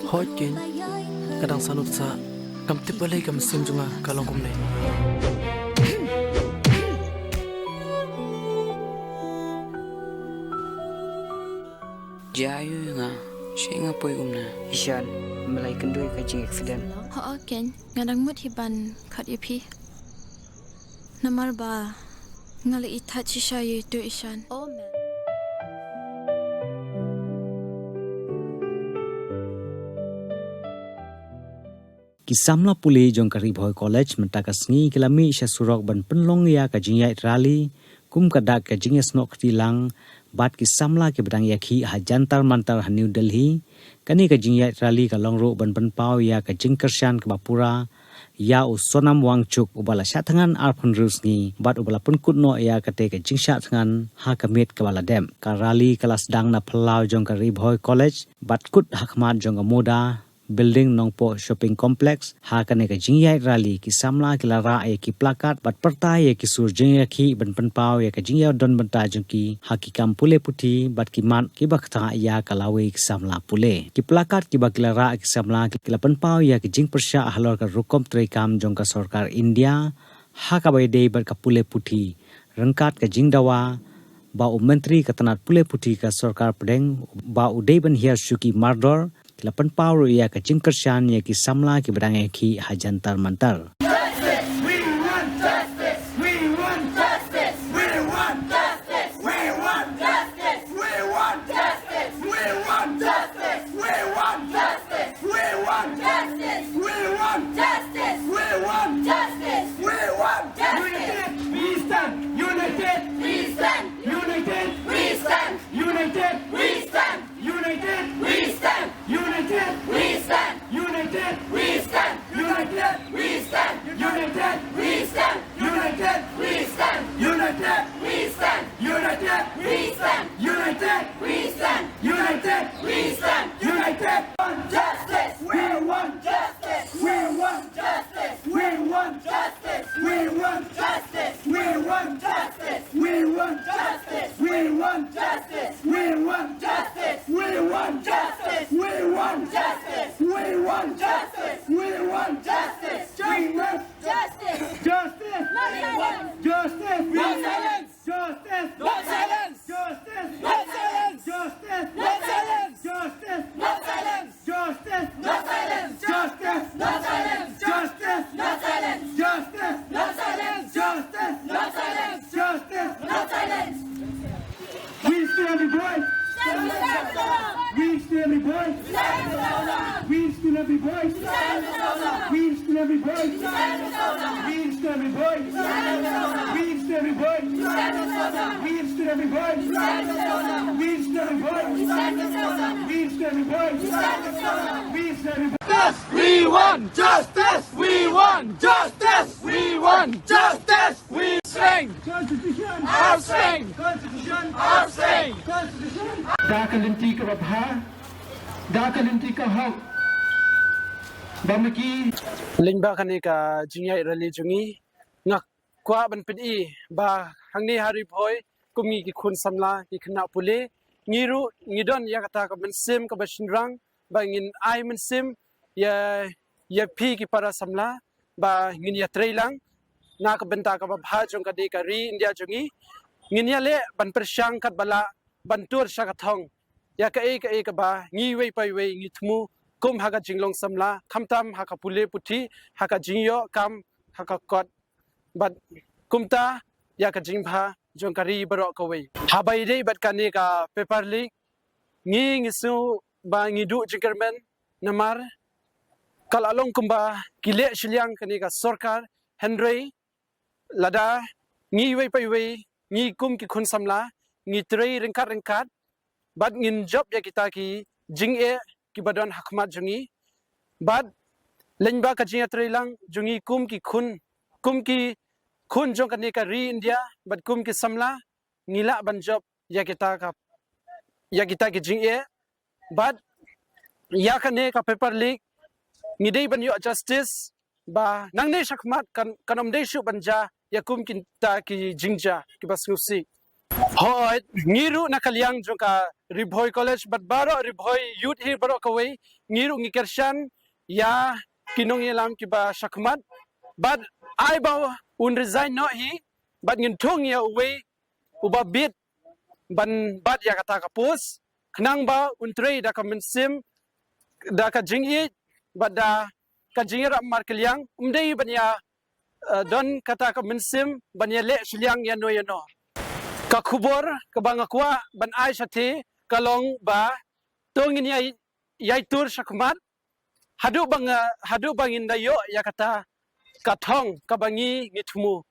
hoi kin kadang salut sa kam tip balai kam sim junga kalong kum nei Jayu nga, siya nga po yung na. Isyan, malay kandoy ka jing accident. Ho ken ngadang mut hiban khat ipi. Namar ba ngali itha chisha ye to ishan. Oh man. Kisamla puli jong kari boy college mentaka sngi kilami isha surok ban penlong ya ka jingya rally kum kada ka jingya snok tilang bat kisamla ke bedang yakhi hajantar mantar ha New Delhi kani ka jingya rally ka longro ban pau ya ka jingkershan ka bapura ya usonam wangchuk ubala shathangan arphun rusni bat ubala punkut no ya ka te ka jingsha thangan ha ka met ka bala dem ka rally kelas dang na phalau jong kari boy college bat kut hakmat jong moda building nongpo shopping complex ha kane ka jingyai rally ki samla ki lara e ki plakat bat parta ye ki sur jingya khi ban pan pau ye ka jingya don banta jungki ha ki kam pule puthi bat ki man ki bakta ya kalawe ki samla pule ki plakat ki baklara ki samla ki lapan pau ya ki jing persha halor ka rukom trei kam jong ka sarkar India ha ka bai dei bat ka pule puthi rangkat ka jingdawa ba menteri ka tanat pule puthi ka sarkar pedeng ba udai ban hiar suki mardor Lapan pau ya ka jingkershan ya ki samla ki bedang ki hajantar mantar. We want justice! We want justice! We want justice! We strength! Constitution! Our strength! Constitution! Our strength! Constitution! Dakalinti ka babha, dakalinti ka hak. Bamaki Lingba kani ka jingyai rally jungi ngak kwa ban pidi ba hangni hari phoi kumi ki khun samla ki khna pule ngiru ngidon yakata ka ban sim ka bashinrang ba ngin ai man sim ya phi ki para samla ba ngin ya trailang na ka benta ka ba bha jong ka de ka ri India jungi ngin ya le ban persyang kat bala ban tur sha ka thong ya ka e ka ba ngi wei pai wei ngi thmu kum haka jinglong samla khamtam haka pule puthi haka jingyo kam haka kot bat kumta ya ka jingpha jongkari baro kawai habai dei bat kane ka paper leak ngi su ba ngi du jinkermen namar kal along kumba kile shilyang kane ka sarkar henry lada ngi wei pai wei ngi kum ki khun samla ngi trei ringkat bat ngin job ya kita ki jing e ki badon hakmat jungi bad lenba ka jinga trelang jungi kum ki khun jong kane ka ri India bad kum ki samla ngila ban job ya kita ki jing e bad ya kane ka paper leak ngidei ban yo justice ba nangne shakmat kanom dei shu banja ya kum ki ta ki jingja ki basnusi Hoi ngiru nakaliang jongka Ribhoi College bat baro Ribhoi youth hi baro kawai ngiru ngikersan ya kinong yelam kiba shakmat bat ai ba un resign no hi bat ngintung ya uwe uba bit ban bat ya kata kapus kenang ba untrei da kamensim da ka jingi bat da ka jingi ram markeliang umdei ban ya don kata kamensim ban ya le shliang ya no ka kubor ka bangakwa ban ai sate kalong ba tongin yai tur shakmat hadu bangin dayo ya kata katong kabangi ngitmu